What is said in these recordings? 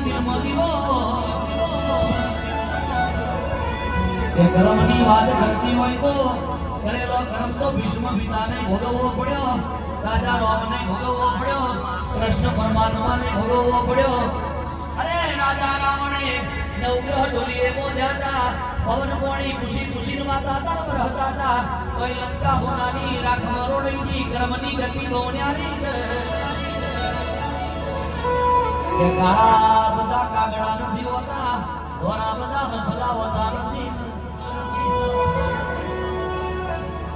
દિલમાં દીવો કે કર્મની વાત કરતી હોય તો કરેલો કર્મ તો ભીષ્મ પિતાને ભોગવવો પડ્યો, રાજા રામને ભોગવવો પડ્યો, કૃષ્ણ પરમાત્માને ભોગવવો પડ્યો. અરે રાજા રાવણે નવગ્રહ ડોલીએ મોદ્યા હતા, પવન કોણી ખુશી ખુશી માતા તરફ રહેતા હતા. કોઈ લંકા હોનાની રાખ મરોડીની કર્મની ગતિ બહુ ન્યારી છે. કે કાળા બધા કાગડા નથી હોતા, ધોરા બધા હસલા હોતા નથી.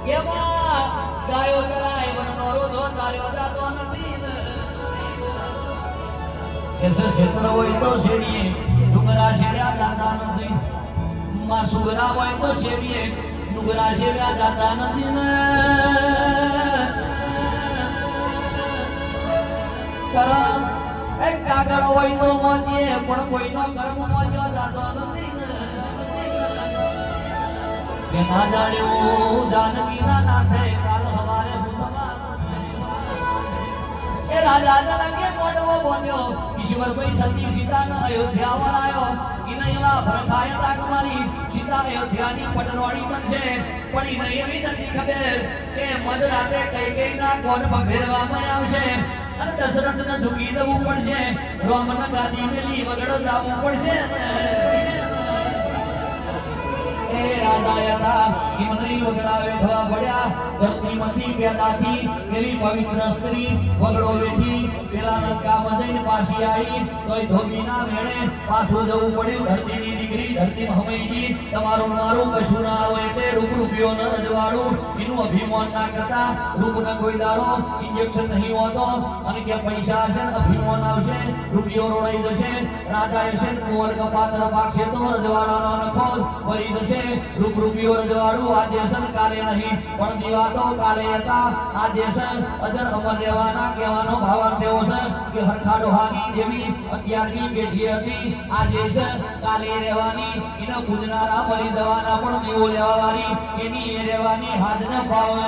કેવા ગાયો ચરાય વનનો રોજો ચાલ્યો જાતો નથી. કેસે ક્ષેત્ર હોય તો શેરીએ ડુંગરા શેર્યા જાતા નથી. માં સુગરા હોય તો શેરીએ ડુંગરા શેર્યા જાતા નથી ને. કરમ એક કાગળ હોય તો મોચીએ પણ કોઈનો કર્મ મોચો જાતો નથી ને. કે ના જાણ્યું જાનકી ના નાથે કાલ હવારે હું એ રાજા જનકે મોઢવો બોલ્યો, ઈશ્વર ભાઈ સતી સીતાનો અયોધ્યા વરાયો. ઈને એવા ભરખાય તાક મારી સીતા અયોધ્યાની પટરવાળી બનશે. પણ ઈને એવી નથી ખબર કે મધરાતે કઈ ના કોણ ભેરવામાં આવશે અને દશરથને ઝૂકી દેવું પડશે, રામને ગાદી મેલી વગડો જાવું પડશે. એ રાજા હતા હિમની વગડા વેઠવા પડ્યા. ધરતીમાંથી પેદાથી એવી પવિત્ર સ્ત્રી વગડો વેઠી પેલા લંકામાં જઈને પાછી આવી તોય ધોબીના મેળે પાછું જવું પડ્યું. ધરતીની દીકરી ધરતીમાં હમૈજી તમારું મારું કશું ના હોય એટલે રૂપ રૂપિયો ન રજવાડું. એનું અભિમાન ના કરતા રૂપ ન કોઈ દાડો ઇન્જેક્શન નહીં હોતો અને કે પૈસા હશે ને અભિમાન આવશે, રૂપિયો રોડાઈ જશે. રાજા હશે ને કુંવર કપાતર પાકશે તો રજવાડાનો નખો ભરી જશે. રૂપ રૂપિયો રજવાડું આજે હશે ને કાલે નહીં, પણ દીવા તો કાલે હતા આજે છે અજર અમર રહેવાના. કહેવાનો ભાવાર્થ એવો છે કે હરખા ડોહાની જેવી 11મી પેઢી હતી આજે છે કાલે રહેવાની. એને પૂજનારા મરી જવાના પણ દીવો લેવાવાળી એની એ રહેવાની હાથ ન પાવે.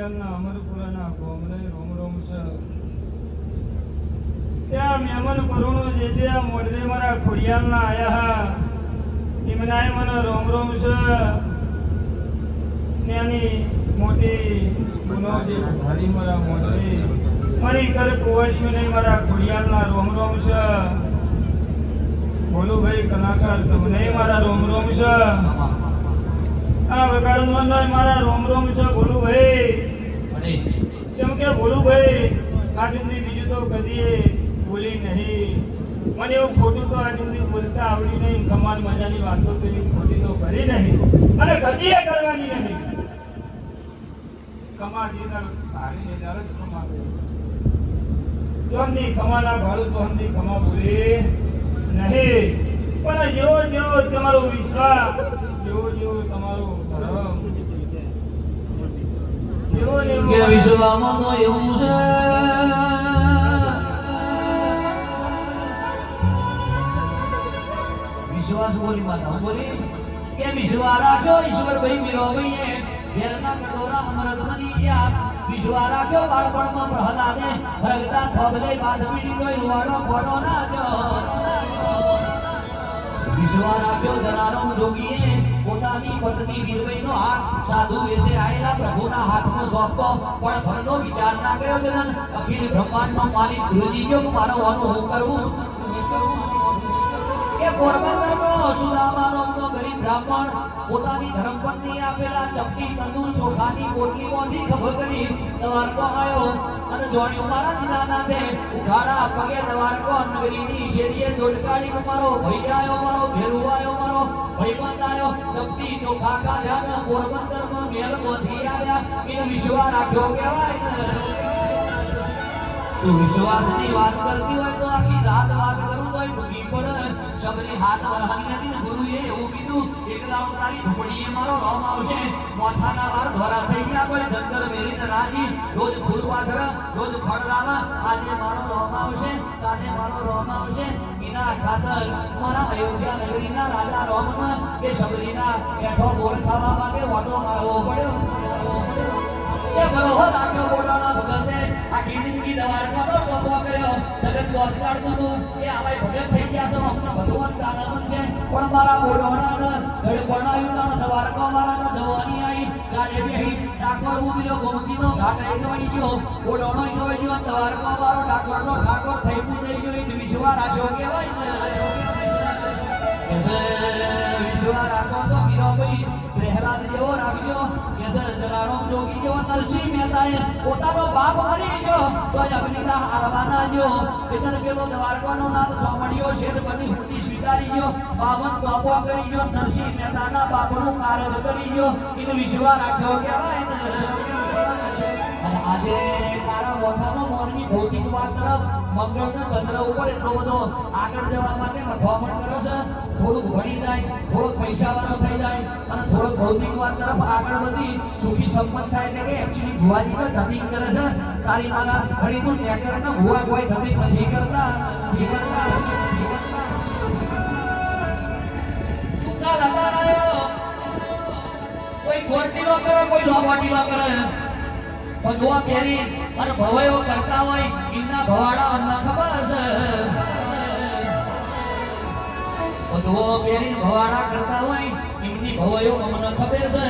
અમરપુરાના ગોમને રોમ રોમ છે. ત્યાં મહેમાન પરુણો જે જે આ મોડવે મારા ખોડિયાલના આયા એમનાય મને રોમ રોમ છે. ત્યાંની મોટી ગુનો જે ધારી મારા મોડવે મારી કર કુંવરશું નહીં મારા ખોડિયાલના રોમ રોમ છે. બોલું ભાઈ કલાકાર તમને મારા રોમ રોમ છે. આ વગાડનો મારા રોમ રોમ છે. બોલું ભાઈ કેમ કે બોલું ભાઈ આ જિંદગી બીજું તો કદી બોલી નહીં. મને એવું ખોટું તો આ જિંદગી બોલતા આવડી નહીં. ખમાન મજાની વાતો તો એવી ખોટી તો કરી નહીં અને કદી કરવાની નહીં. ખમા જેના ભારીને દાળ જ ખમા ગઈ જોની ખમાના ભાડું તો હમની ખમા બોલી નહીં. પણ જેવો જેવો તમારો વિશ્વાસ, જેવો જેવો તમારો ધર્મ, કે વિશ્વમાં તો એવું છે વિશ્વાસ બોલી માતા બોલી કે વિશ્વાસ રાખ્યો ઈશ્વર ભાઈ મીરો ભાઈએ ઘેરના કટોરા અમૃત બની ગયા. વિશ્વાસ રાખ્યો બાળપણમાં પ્રહલાદે રગતા ખોબલે બાદ પીડી કોઈ રૂવાડો ખોડો ના જો. વિશ્વાસ રાખ્યો જલારામ જોગીએ પોતાની પત્ની વીરબાઈનો હાથ સાધુ વેશે આયેલા પ્રભુના હાથમાં સોંપતો પણ ઘરનો વિચાર ના કર્યો. જન અખિલ બ્રહ્માંડનો માલિક ધીરજી જો મારો વાનું હું કરવું કે પોરબંદરનો સુદામાનો ગરીબ બ્રાહ્મણ પોતાની ધર્મપત્ની આપેલા ચપટી તંદૂર ચોખાની પોટલી માંથી ખભ કરી દ્વારકો આવ્યો અને જોડ્યું મારા દીનાનાથે ઉઘાડા પગે દ્વારકો નગરીની શેરીએ જોડકાડી મારો ભાઈ આવ્યો, મારો ભેરુ આવ્યો, મારો ભાઈબંધ આવ્યો. ચપટી ચોખા ખાધ્યા પોરબંદરમાં મેલ માંથી આવ્યા. એને વિશ્વાસ રાખ્યો કહેવાય ને. તું વિશ્વાસની વાત કરતી હોય તો આખી રાત વાત કરું તોય ડૂબી પડે. સબરી હાથ વરહાની હતી ગુરુએ એવું કીધું એક દાડો તારી ઝૂંપડીએ મારો રોમ આવશે. મોથાના વાર ધોરા થઈ ગયા કોઈ જંગલ મેરીને રાજી રોજ ફૂલ પાથર રોજ ફળ લાવ આજે મારો રોમ આવશે કાલે મારો રોમ આવશે એના ખાતર મારા અયોધ્યા નગરીના રાજા રોમ કે સબરીના એઠો બોર ખાવા માટે ઓટો મારવો પડ્યો એ બરોબર આખ્યો બોલાણા ભગતે આખી જિંદગી દ્વારકાનો ટોપો કર્યો જગત બોધ કાઢતું હતું એ આવાય ભગત થઈ ગયા છે અમને ભગવાન ચાલવાનું છે પણ મારા બોલાણાને ઘડ બનાવ્યું તાણ દ્વારકા મારાને જવાની આવી ગાડે બેહી ઠાકોર ઉતર્યો ગોમતીનો ઘાટ આવી ગઈ ગયો બોલાણો ગઈ ગયો દ્વારકા મારો ઠાકોરનો ઠાકોર થઈ પૂજાઈ ગયો એ વિશ્વા રાશો કહેવાય ને વિશ્વા રાખો તો મીરાભાઈ પ્રહલાદ જેવો રાખજો કેસે જલારામ જોગી જેવો નરસિંહ મહેતાએ પોતાનો બાપ મરી ગયો તો અગ્નિના હારવાના જો એતર પેલો દ્વારકાનો નાથ સોમણિયો શેઠ બની હુંડી સ્વીકારી ગયો 52 ટોપો કરી ગયો નરસિંહ મહેતાના બાપનું કારજ કરી ગયો એને વિશ્વા રાખ્યો કહેવાય ને અને આજે તારા મોથાનો મોરમી ભૌતિક વાત તરફ મંગળ ચંદ્ર ઉપર એટલો બધો આગળ જવા માટે મથવામણ કરે છે થોડુંક ભણી જાય થોડોક પૈસા વાળો થઈ જાય અને થોડોક ભૌતિક વાત તરફ આગળ વધી સુખી સંપન્ન થાય એટલે કે એક્ચ્યુઅલી ભુવાજી તો ધતિંગ કરે છે તારી માના ઘણી તો નેકર ને ભુવા કોઈ ધતિંગ નથી કરતા તુકા લતા રહ્યો કોઈ ગોરટી નો કરે કોઈ લોબાટી નો કરે ભગવા પહેરી અને ભવાયો કરતા હોય એમના ભવાડા અમને ખબર છે ભગવો પહેરીને ભવાડા કરતા હોય એમની ભવાયો અમને ખબર છે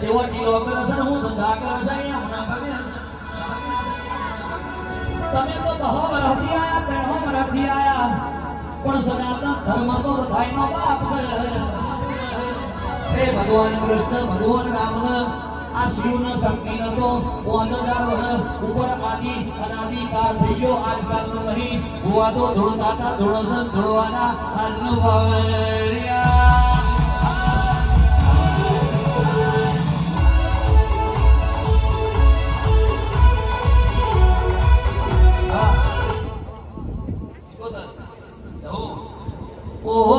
જેવો ટીલો કરે છે ને હું ધંધા કરે છે એ અમને ખબર છે તમે તો બહો વરહથી આયા તેણો વરહથી આયા પણ સનાતન ધર્મ તો બધાયનો બાપ છે હે ભગવાન કૃષ્ણ ભગવાન રામને આ શિવનો શક્તિ નતો 5000 વર્ષ ઉપર આદિ અનાદિ કાળ થઈ ગયો આજકાલનો નહીં ભુવા તો ધૂળતા ધૂળસન ધૂળવાના આજનું ભાવડિયા ઓહો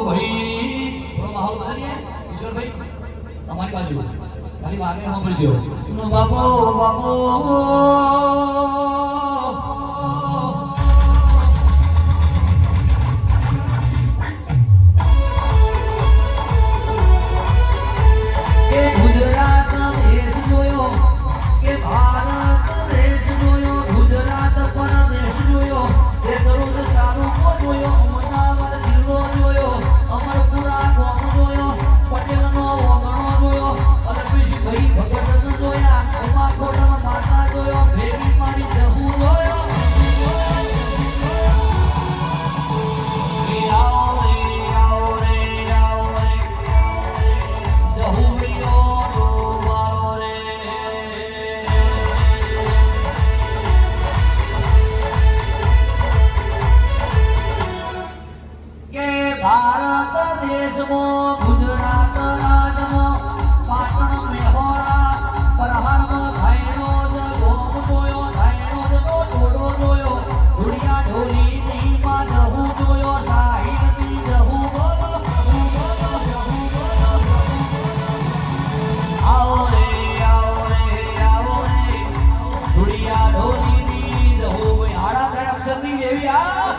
ભાઈ થોડો માહોલ બદલીએ ઈશ્વરભાઈ તમારી બાજુ ખાલી વાગે સાંભળજો બાપો બાપો કે ગુજરાત દેશ જોયો કે ભારત દેશ જોયો ગુજરાત પરદેશ જોયો એ દરોજ તાલુકો જોયો અમદાવાદ જિલ્લો જોયો અમરપુરા ગામ જોયો પટેલનો વગણો જોયો ભાઈ ભગત જોયા ઉમા કોટલ માતા જોયો ભેગી મારી જહુ જોયો જહુ કે ભારત દેશમાં ગુજરાત રાજમાં પાટણ મેહોરા પરહારમાં ધાયણો જ ગોમ જોયો ધાયણો જ ટોડો જોયો ધુડિયા ઢોલી નીમાં જહુ જોયો સાહિરથી જહુ બોલો આવો રે ધુડિયા ઢોલી ની જહુ હાડા ત્રણ અક્ષરની દેવી આ